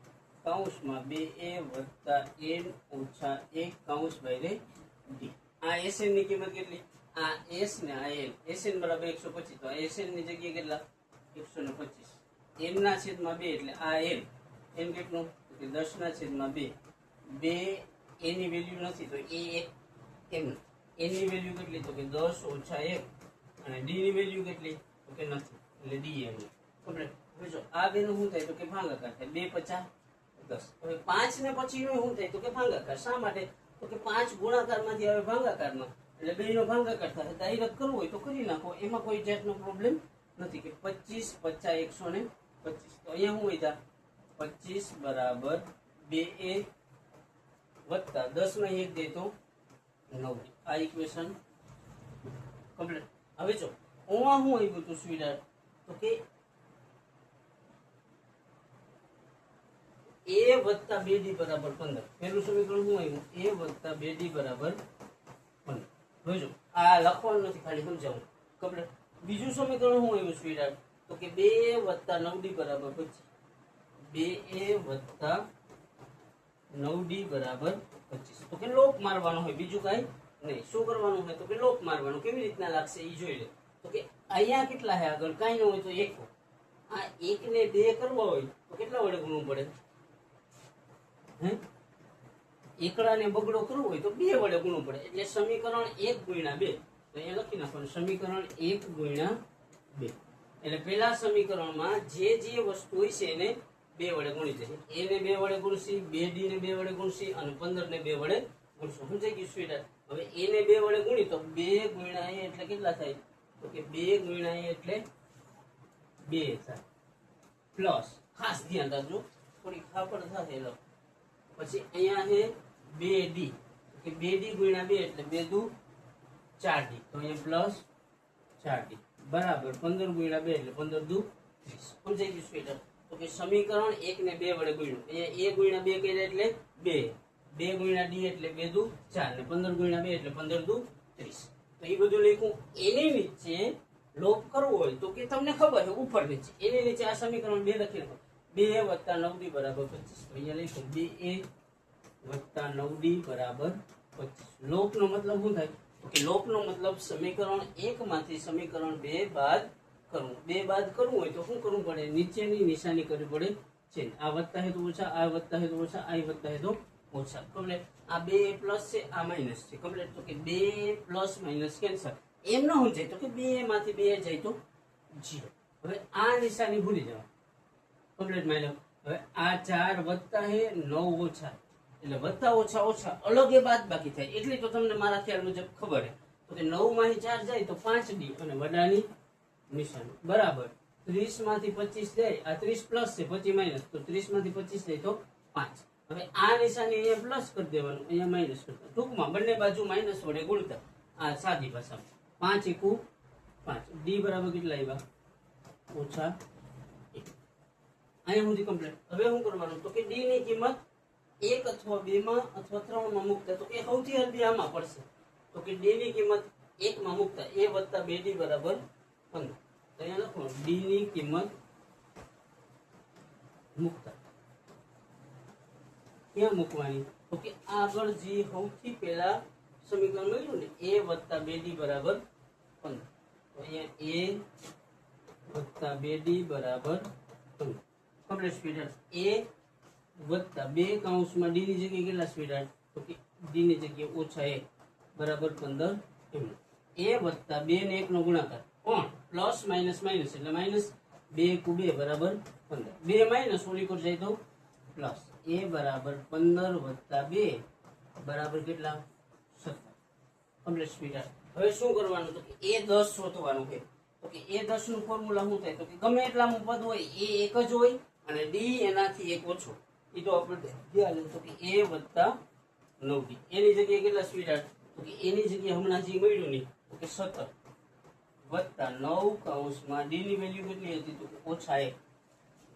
કૌંસમાં 2a વત્તા n ઓછા 1 કૌંસ ભાગ્યા d. આ SN ની કિંમત કેટલી? આ s ને આ n. SN બરાબર 125. તો આ SN ની જગ્યાએ કેટલા? 125. n ના છેદમાં 2 એટલે આ n કેટલું? તો કે 10 ના છેદમાં 2. 2 a ની વેલ્યુ નથી તો a 1 n ની વેલ્યુ કેટલી? તો કે 10 ઓછા 1 અને d ની વેલ્યુ કેટલી? તો કે નથી એટલે dm. કમ્પ્લીટ. હવે જો આ બેનું શું થાય? તો કે ભાગાકાર થાય. 2 50 10. હવે 5 ને પછીનું શું થાય? તો કે ભાગાકાર. શા માટે? તો કે 5 ગુણાકારમાંથી આવે ભાગાકારમાં એટલે બે નો ભાગાકાર થાય. ડાયરેક્ટ કરવું હોય તો કરી નાખો, એમાં કોઈ જાતનો પ્રોબ્લેમ નથી. કે 25 50 125. તો અહીંયા શું હોય? 25 બરાબર 2a વત્તા 10 માં 1 દે તો 9. આ ઇક્વેશન કમ્પ્લીટ. હવે જો ઓમાં શું આવ્યું હતું સ્વીટ? તો કે a વત્તા 2d બરાબર 15. પહેલું સમીકરણ શું આવ્યું? a વત્તા 2d બરાબર 15. હવે જો આ લખવાનું નથી, ખાલી સમજાવું. કમ્પ્લીટ. બીજું સમીકરણ શું આવ્યું સ્વીટ? તો કે 2a વત્તા 9d બરાબર 25. 2a વત્તા 9d બરાબર 25. તો કે લોપ મારવાનો હોય, બીજું કાંઈ નહીં. શું કરવાનું હોય? તો કે લોપ મારવાનું. કેવી રીતના લાગશે એ જોઈ લે. તો કે અહીંયા કેટલા છે આગળ? કાંઈ ન હોય તો 1. આ 1 ને 2 કરવા હોય તો કેટલા વડે ગુણવું પડે? એકડા ને બગડો કરવો હોય તો 2 વડે ગુણવું પડે. એટલે સમીકરણ 1 ગુણ્યા 2. તો અહીંયા લખી નાખવાનું સમીકરણ 1 ગુણ્યા 2. એટલે પેલા સમીકરણમાં જે વસ્તુ હોય છે એને 2 વડે ગુણી જશે. a ને 2 વડે ગુણશી, 2d ને 2 વડે ગુણશી અને 15 ને 2 વડે ગુણશું. સમજાઈ ગયું સ્વીટ? હવે a ને 2 વડે ગુણી તો 2 ગુણ્યા a એટલે કેટલા થાય? તો કે 2 ગુણ્યા a એટલે 2 થાય. પ્લસ ખાસ ધ્યાન રાખજો, થોડી ખાપડ થાય એલો. પછી અહીંયા છે 2d, કે 2d ગુણ્યા 2 એટલે 2 દુ 4d, તો અહીંયા પ્લસ 4d બરાબર 15 ગુણ્યા 2 એટલે 15 દુ 30. સમજાઈ ગયું સ્વીટર? તો કે સમીકરણ 1 ને 2 વડે ગુણ્યું. અહીંયા a ગુણ્યા 2 કર્યા એટલે 2, 2 ગુણ્યા d એટલે 2 દુ 4 ને 15 ગુણ્યા 2 એટલે 15 દુ 30. તો એ બધું લખ્યું. એની નીચે લોપ કરવો હોય તો કે તમને ખબર છે ઉપર નીચે, એની નીચે આ સમીકરણ 2 લખી નાખો. 2 વત્તા 9d બરાબર 25. તો અહીંયા લખ્યું 2a વત્તા 9d બરાબર 25. લોપનો મતલબ શું થાય? તો કે લોપનો મતલબ સમીકરણ 1 માંથી સમીકરણ 2 બાદ કરવું. 2 બાદ કરવું હોય તો શું કરવું પડે? નીચેની નિશાની કરવી પડે છે. આ વત્તા હે તો ઓછા, આ વત્તા હે તો ઓછા, આ વત્તા હે તો ઓછા. કમ્પ્લીટ. આ 2 પ્લસ છે, આ માઇનસ છે. કમ્પ્લીટ. તો કે 2 પ્લસ માઇનસ કેન્સલ. એમ ન સમજાય તો કે 2 માંથી 2 જાય તો 0. હવે આ નિશાની ભૂલી જવા. Complete minus. હવે આ 4 વત્તા હે, 9 ઓછા, એટલે વત્તા ઓછા ઓછા અલગ એ બાદ બાકી થાય. એટલી તો તમને મારા ખ્યાલ મુજબ ખબર છે. તો કે 9 માંથી 4 જાય તો 5d અને વડાની નિશાની બરાબર 30 માંથી 25 જાય. આ 30 પ્લસ છે, 25 માઇનસ, તો 30 માંથી 25 જાય તો 5. હવે આ નિશાની અહીંયા પ્લસ કરી દેવાનું, અહીંયા માઇનસ કરતા. ટૂંકમાં બંને બાજુ માઇનસ વડે ગુણતા. આ સાદી ભાષામાં 5 એકુ 5. d બરાબર કેટલા આવ્યા? ઓછા 1. અહીંયા સુધી કમ્પ્લીટ. હવે શું કરવાનું? તો કે d ની કિંમત 1 અથવા 2 માં અથવા 3 માં મૂકતા. તો કે સૌથી હળવી આમાં પડશે. તો કે d ની કિંમત 1 માં મૂકતા a વત્તા 2d બરાબર 15. તો અહીંયા લખો d ની કિંમત મૂકતા ક્યાં મૂકવાની? તો કે આગળ જે સૌથી પહેલા સમીકરણ મળ્યું ને a વત્તા 2d બરાબર 15. તો અહીંયા a વત્તા 2d બરાબર 15. Complete speed. a વત્તા 2 કૌંસમાં d ની જગ્યાએ કેટલા સ્પીડ? તો કે d ની જગ્યાએ ઓછા 1 બરાબર 15 એમ. a વત્તા 2 ને 1 નો ગુણાકાર કોણ? પ્લસ માઇનસ માઇનસ એટલે માઇનસ 2 કુ 2 બરાબર 15. 2 માઇનસ ઓલી કોર જાય તો પ્લસ. a બરાબર 15 વત્તા 2 બરાબર કેટલા? 17. Complete speed. હવે શું કરવાનું? તો કે a 10 શોધવાનું છે. તો કે a 10 નું ફોર્મ્યુલા શું થાય? તો કે ગમે એટલાનું પદ હોય એ એક જ હોય અને d એનાથી એક ઓછો. એ તો આપણે ધ્યાન લો. તો કે a વત્તા 9d એની જગ્યાએ કેટલા સ્પીડ? તો કે એની જગ્યાએ હમણાં જે મળ્યું નહીં તો કે 17 વત્તા 9 કૌંસમાં d ની વેલ્યુ કેટલી હતી? તો કે ઓછા 1.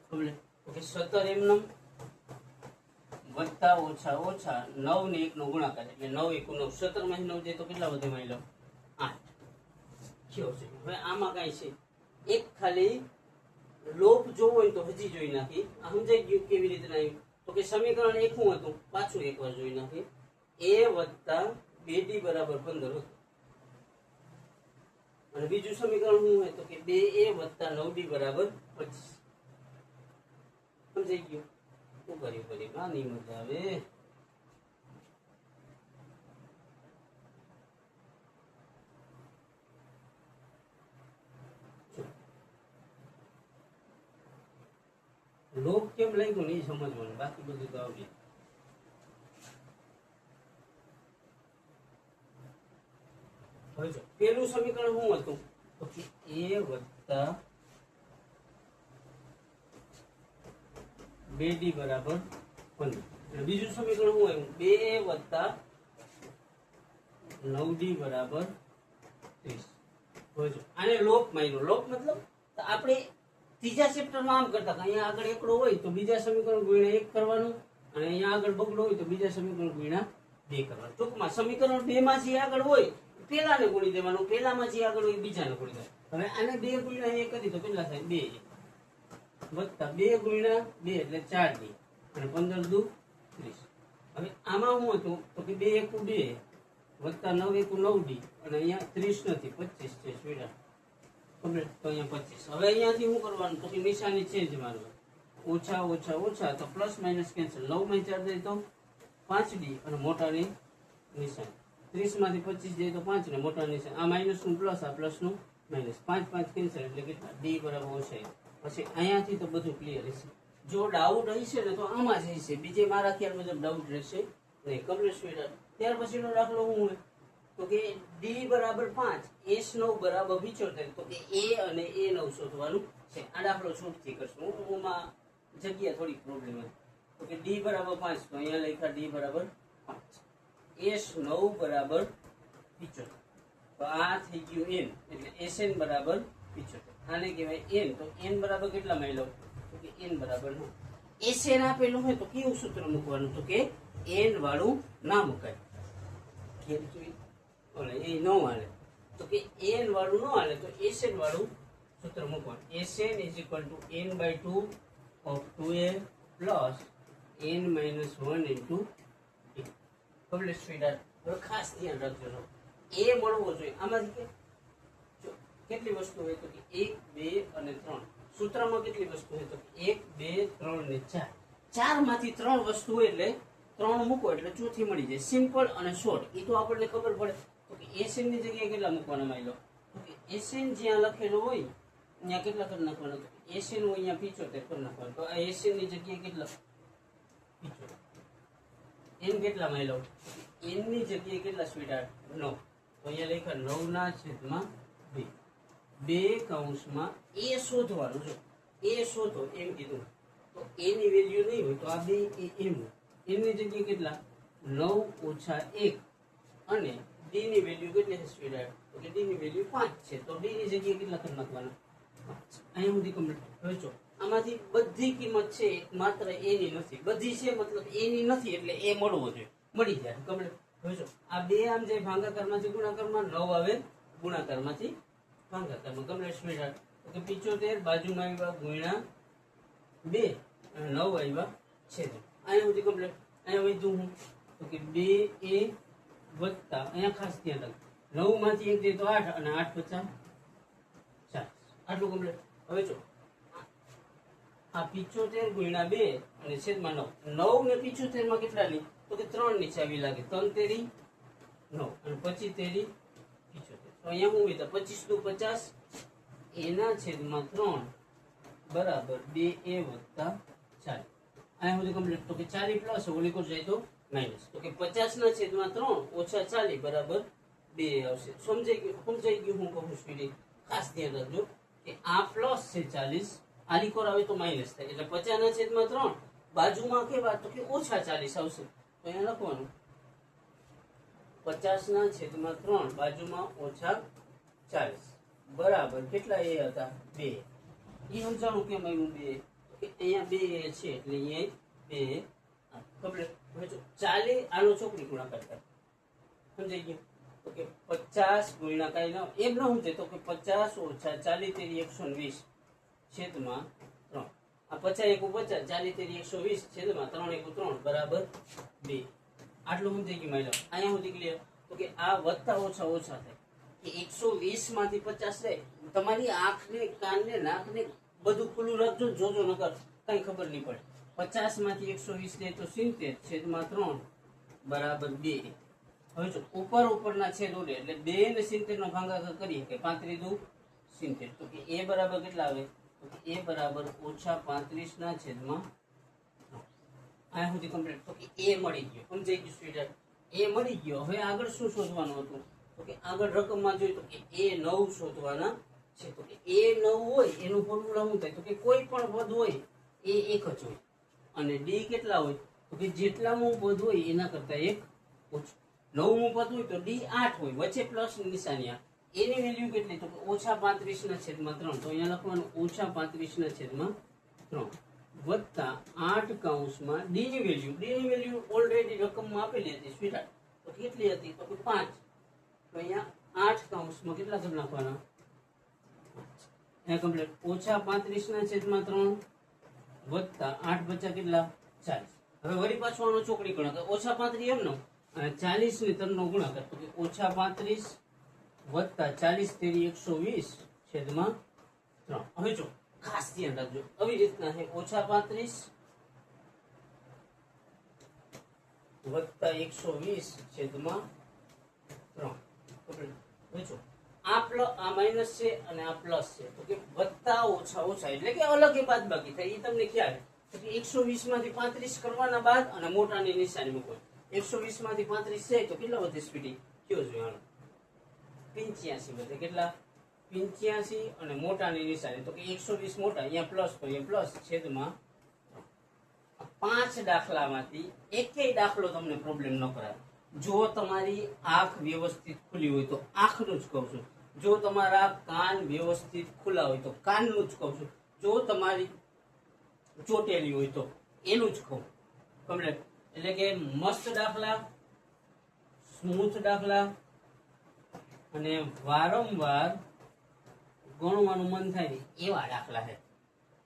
કમ્પ્લીટ. તો કે 17 એમનેમ વત્તા ઓછા ઓછા 9 ને 1 નો ગુણાકાર એટલે 9 1 9. 17 માંથી 9 જાય તો કેટલા વધે? માની લો 8. કયો છે? હવે આમાં કઈ છે એક ખાલી લોપ જોવો હોય તો હજી જોઈ નાખી. આ સમજાઈ ગયું કેવી રીતે આવ્યું? તો કે સમીકરણ 1 શું હતું? પાછું એકવાર જોઈ નાખી. a વત્તા 2d બરાબર 15 હતું અને બીજું સમીકરણ શું હોય? તો કે 2a વત્તા 9d બરાબર 25. સમજાઈ ગયું? શું કર્યું કરી? નાની મજા આવે. લોક કેમ લાગ્યું નહીં સમજવાનું, બાકી બધું તો આવડે. હવે જો પેલું સમીકરણ શું હતું? તો કે a વત્તા 2d બરાબર 15. બીજું સમીકરણ શું આવ્યું? 2a વત્તા 9d બરાબર 30. હવે જો આને લોપ માન્યો. લોપ મતલબ આપણે ત્રીજા ચેપ્ટરમાં આમ કરતા અહીંયા આગળ એકડો હોય તો બીજા સમીકરણ ગુણ્યા 1 કરવાનું અને અહીંયા આગળ બગડો હોય તો બીજા સમીકરણ ગુણ્યા 2 કરવાનું. ટૂંકમાં સમીકરણ 2 માં જે આગળ હોય પેલાને ગુણી દેવાનું, પેલામાં જે આગળ હોય બીજાને ગુણી દેવાનું. હવે આને 2 ગુણ્યા 1 કરી તો કેટલા થાય? 2 વત્તા 2 ગુણ્યા 2 એટલે 4d અને 15 દુ 30. હવે આમાં શું હતું? તો કે 2 એકુ 2 વત્તા 9 એકુ 9d અને અહીંયા 30 નથી 25 છે સ્વીડા. કમ્પ્લીટ. તો અહીંયા 25. હવે અહીંયાથી શું કરવાનું? તો કે નિશાની ચેન્જ મારવાનું. ઓછા ઓછા ઓછા તો પ્લસ માઇનસ કેન્સલ. 9 માં 4 જાય તો 5d અને મોટાની નિશાની. 30 માંથી 25 જાય તો 5 ને મોટા નિશાની. આ માઇનસ નું પ્લસ, આ પ્લસ નું માઇનસ 5 5 કેન્સલ એટલે કેટલા ડી બરાબર ઓછા 1. પછી અહીંયાથી તો બધું ક્લિયર રહેશે. જો ડાઉટ હશે ને તો આમાં જ હશે, બીજે મારા ખ્યાલ મુજબ ડાઉટ રહેશે નહીં. Complete sweet. ત્યાર પછીનો દાખલો શું હોય તો કે ડી બરાબર 5 એસ 9 બરાબર 75. તો કે એ અને એ 9 શોધવાનું છે. આ દાખલો છૂટથી કરશું, ઓમાં જગ્યા થોડી પ્રોબ્લેમ હતી. તો કે ડી બરાબર 5 તો અહીંયા લખ્યા ડી બરાબર 5 એસ 9 બરાબર 75. તો આ થઈ ગયું એન એટલે એસએન બરાબર 75. આને કહેવાય એન. તો એન બરાબર કેટલા માઇલો તો કે એન બરાબર 9. એસએન આપેલું હોય તો કેવું સૂત્ર મૂકવાનું તો કે એન વાળું ના મુકાય. ઓલે એ ન હાલે તો કે એન વાળું ન હાલે તો એસએન વાળું સૂત્ર મૂકવાનું. SN is equal to n by 2 of 2a plus n minus 1 into d. Complete sweet. હવે ખાસ ધ્યાન રાખજો, એ મળવો જોઈએ. આમાંથી કેટલી વસ્તુ હોય તો કે 1 2 અને 3. સૂત્રમાં કેટલી વસ્તુ હોય તો 1 2 3 ને 4. 4 માંથી 3 વસ્તુ હોય એટલે 3 મૂકો એટલે ચોથી મળી જાય. સિમ્પલ અને શોર્ટ. એ તો આપણને ખબર પડે. તો કે એસએન ની જગ્યાએ કેટલા મૂકવાના માયલો તો કે એસએન જ્યાં લખેલું હોય ત્યાં કેટલા કરી નાખવાના તો એસએન હોય અહીંયા 75 કરી નાખવાના. તો આ એસએન ની જગ્યાએ કેટલા એન કેટલા માયલો એન ની જગ્યાએ કેટલા સ્વીટહાર્ટ 9. તો અહીંયા લખ્યા 9 ના છેદમાં 2. 2 કૌંસમાં એ શોધવાનું. જો એ શોધો એમ કીધું તો એ ની વેલ્યુ નહીં હોય તો આ 2 એ એમ. એન ની જગ્યાએ કેટલા 9 ઓછા 1 અને ડી ની વેલ્યુ કેટલી છે સ્વીટહાર્ટ તો કે ડી ની વેલ્યુ 5 છે. તો ડી ની જગ્યાએ કેટલા કરી નાખવાના 5. અહીંયા સુધી કમ્પ્લીટ. હવે જો આમાંથી બધી કિંમત છે માત્ર એ ની નથી. બધી છે મતલબ એ ની નથી એટલે એ મળવો જોઈએ. મળી જાય કમ્પ્લીટ. હવે જો આ બે આમ જાય ભાગાકારમાંથી ગુણાકારમાં 9 આવે ગુણાકારમાંથી ભાગાકારમાં. કમ્પ્લીટ સ્વીટહાર્ટ. તો કે 75 બાજુમાં આવ્યા ગુણ્યા 2 અને 9 આવ્યા છેદ. અહીંયા સુધી કમ્પ્લીટ. અહીંયા વધ્યું હું તો કે 2a વત્તા અહીંયા ખાસ ધ્યાન રાખ 9 માંથી 1 દે તો 8 અને 8 50 40. આટલું કમ્પ્લીટ. હવે જો આ 75 ગુણ્યા 2 અને છેદમાં 9. 9 ને 75 માં કેટલા લી તો કે 3 ની ચાવી લાગે. 3 તેરી 9 અને 25 તેરી 75. તો અહીંયા હું વિધા 25 દુ 50 એના છેદમાં 3 બરાબર 2a વત્તા 40. અહીંયા સુધી કમ્પ્લીટ. તો કે 40 પ્લસ ઓલી કોર જાય તો માઇનસ. તો કે 50 ના છેદમાં 3 ઓછા 40 બરાબર 2 આવશે. સમજાઈ ગયું હું કહું છું. ખાસ ધ્યાન રાખજો કે આ પ્લસ છે 40 આની કોર આવે તો માઇનસ થાય એટલે 50 ના છેદમાં 3 બાજુમાં કેવા તો કે ઓછા 40 આવશે. તો અહીંયા લખવાનું 50 ના છેદમાં 3 બાજુમાં ઓછા 40 બરાબર કેટલા એ હતા 2. એ સમજાણું કેમ આવ્યું 2 કે અહીંયા 2 છે એટલે અહીંયા 2 કમ્પ્લીટ. હવે જો 40 આનો ચોકડી ગુણાકાર થાય. સમજાઈ ગયું. તો કે 50 ગુણ્યા કઈ ના એમ ન સમજે તો કે 50 ઓછા 40 તેરી 120 છેદમાં 3. આ 50 એકુ 50 40 તેરી 120 છેદમાં 3 એકુ 3 બરાબર 2. આટલું સમજાઈ ગયું માયલો. અહીંયા સુધી ક્લિયર. તો કે આ વત્તા ઓછા ઓછા થાય કે 120 માંથી 50 જાય. તમારી આંખને કાનને નાકને બધું ખુલ્લું રાખજો, જોજો નકર કઈ ખબર નહીં પડે. 50 માંથી 120 લે તો 70 છેદમાં 3 બરાબર 2. હવે જો ઉપરના છેદ ઉડે એટલે 2 ને 70 નો ભાગાકાર કરીએ કે 35 દુ 70. તો કે એ બરાબર કેટલા આવે તો કે એ બરાબર ઓછા 35 ના છેદમાં 3. આ સુધી કમ્પ્લીટ. તો કે એ મળી ગયો. સમજાઈ ગયું સ્ટુડન્ટ? એ મળી ગયો. હવે આગળ શું શોધવાનું હતું તો કે આગળ રકમમાં જોઈએ તો કે એ 9 શોધવાના છે. તો કે એ 9 હોય એનું ફોર્મ્યુલા શું થાય તો કે કોઈ પણ પદ હોય એ એક જ હોય અને ડી કેટલા હોય તો કે જેટલામાં પદ હોય એના કરતા એક ઓછું. 9મું પદ હોય તો ડી 8 હોય, વચ્ચે પ્લસ ની નિશાની. એની વેલ્યુ કેટલી તો કે ઓછા 35 ના છેદમાં 3. તો અહીંયા લખવાનું ઓછા 35 ના છેદમાં 3 વત્તા 8 કૌંસમાં ડી ની વેલ્યુ. ડી ની વેલ્યુ ઓલરેડી રકમમાં આપેલી હતી સ્વીટહાર્ટ. તો કેટલી હતી તો કે 5. તો અહીંયા 8 કૌંસમાં કેટલા કરી નાખવાના કમ્પ્લીટ. ઓછા 35 ના છેદમાં 3 વત્તા 8 બચ્ચા કેટલા 40. હવે વળી પાછો આનો ચોકડી ગુણાકાર ઓછા 35 એમનો અને 40 ને 3 નો ગુણાકાર. તો કે ઓછા 35 વત્તા 40 તેરી 120 છેદમાં 3. હવે જો ખાસ ધ્યાન રાખજો આવી રીતના છે. ઓછા 35 વત્તા 120 છેદમાં 3. હવે જો આ માઇનસ છે અને આ પ્લસ છે, તો કે વત્તા ઓછા ઓછા એટલે કે અલગ એ બાદબાકી થાય એ તમને ખ્યાલ છે કે 120 માંથી 35 કરવાના બાદ અને મોટાની નિશાની મૂકવાની. 120 માંથી 35 જાય તો કેટલા વધે સ્પીડી કયો જોવાનો? 85 વધે. કેટલા? 85 અને મોટાની નિશાની તો કે 120 મોટા, અહીંયા પ્લસ તો અહીંયા પ્લસ છેદમાં 5 દાખલામાંથી એકેય દાખલો તમને પ્રોબ્લેમ ન કરાવે. જો તમારી આંખ વ્યવસ્થિત ખુલી હોય તો આંખનું જ કહું છું, જો તમારા કાન વ્યવસ્થિત ખુલ્લા હોય તો કાનનું જ કહું છું, જો તમારી ચોટેલી હોય તો એનું જ કહું. કમ્પ્લીટ. એટલે કે મસ્ત દાખલા, સ્મૂથ દાખલા અને વારંવાર ગણવાનું મન થાય ને એવા દાખલા છે.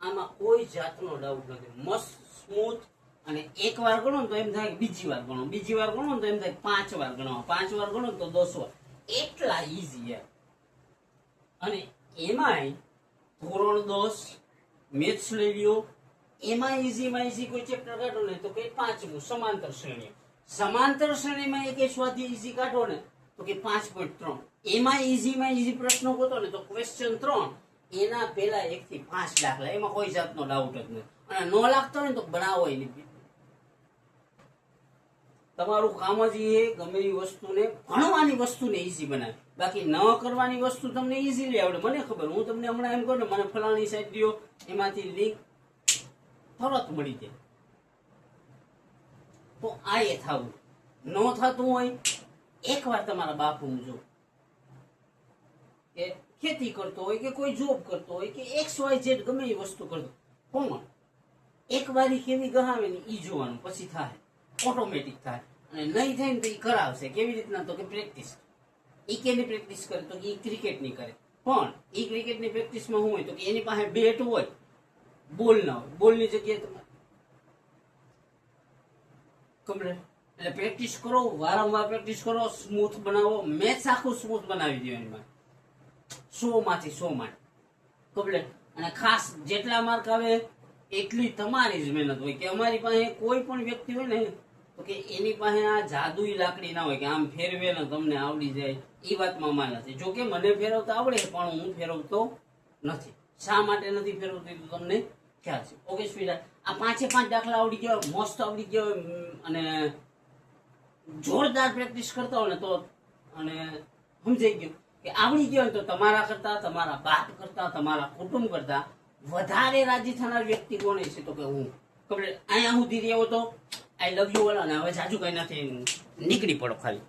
આમાં કોઈ જાતનો ડાઉટ નથી. મસ્ત સ્મૂથ અને એકવાર ગણો તો એમ થાય કે બીજી વાર ગણો, બીજી વાર ગણો તો એમ થાય 5 વાર ગણો, 5 વાર ગણો તો 10 વાર. એટલા ઈઝી છે. અને એમાંય ધોરણ 10 મેથ્સ લઈ લ્યો, એમાં ઈઝીમાં ઈઝી કોઈ ચેપ્ટર કાઢો ને તો કે 5મું સમાંતર શ્રેણીઓ. સમાંતર શ્રેણીમાં એક સ્વાધ્યાય ઈઝી કાઢો ને તો કે 5.3. એમાં ઈઝીમાં ઈઝી પ્રશ્નો ગોતો ને તો ક્વેશ્ચન 3 એના પહેલા 1 થી 5 દાખલા, એમાં કોઈ જાતનો ડાઉટ જ નથી. અને ન લાગતો હોય તો બનાવો નહીં. તમારું કામ જ એ ગમે એ વસ્તુને ભણવાની વસ્તુને ઈઝી બનાવે, બાકી ન કરવાની વસ્તુ તમને ઈઝીલી આવડે. મને ખબર, હું તમને હમણાં એમ કહું ને મને ફલાણી સાઈડ દો, એમાંથી લિંક તરત મળી જાય. તો આ એ થવું ન થતું હોય એકવાર તમારા બાપુનું જો કે ખેતી કરતો હોય કે કોઈ જોબ કરતો હોય કે XYZ ગમે એ વસ્તુ કરતો, પણ એક વારી કેવી ગહાવે ને ઈ જોવાનું, પછી થાય ઓટોમેટિક થાય. અને નહીં થાય ને તો ઈ કરાવશે. કેવી રીતના? તો કે પ્રેક્ટિસ. ઈ કેની પ્રેક્ટિસ કરે? તો ઈ ક્રિકેટની કરે. પણ ઈ ક્રિકેટની પ્રેક્ટિસમાં શું હોય? તો કે એની પાસે બેટ હોય, બોલ ના હોય. બોલની જગ્યાએ તમે કમ્પ્લીટ. એટલે પ્રેક્ટિસ કરો, વારંવાર પ્રેક્ટિસ કરો, સ્મૂથ બનાવો. મેથ્સ આખું સ્મૂથ બનાવી દો એમાં 100 માંથી 100 માર્ક કમ્પ્લીટ. અને ખાસ જેટલા માર્ક આવે એટલી તમારી જ મહેનત હોય. કે અમારી પાસે કોઈ પણ વ્યક્તિ હોય ને તો કે એની પાસે આ જાદુઈ લાકડી ના હોય કે આમ ફેરવે ને તમને આવડી જાય. એ વાતમાં માન નથી. જો કે મને ફેરવતા આવડે પણ હું ફેરવતો નથી. શા માટે નથી ફેરવતી તો તમને ખ્યાલ છે. ઓકે સ્વીટ, આ 5 દાખલા આવડી ગયા હોય, મસ્ત આવડી ગયા હોય અને જોરદાર પ્રેક્ટિસ કરતા હોય ને તો અને સમજાઈ ગયું કે આવડી ગયો હોય તો તમારા કરતા, તમારા બાપ કરતા, તમારા કુટુંબ કરતા વધારે રાજી થનાર વ્યક્તિ કોણ છે? તો કે હું. કમ્પ્લીટ. અહીંયા સુધી રહ્યો તો આઈ લવ યુ વાળા ને હવે જાજુ કઈ નથી, નીકળી પડો ખાલી.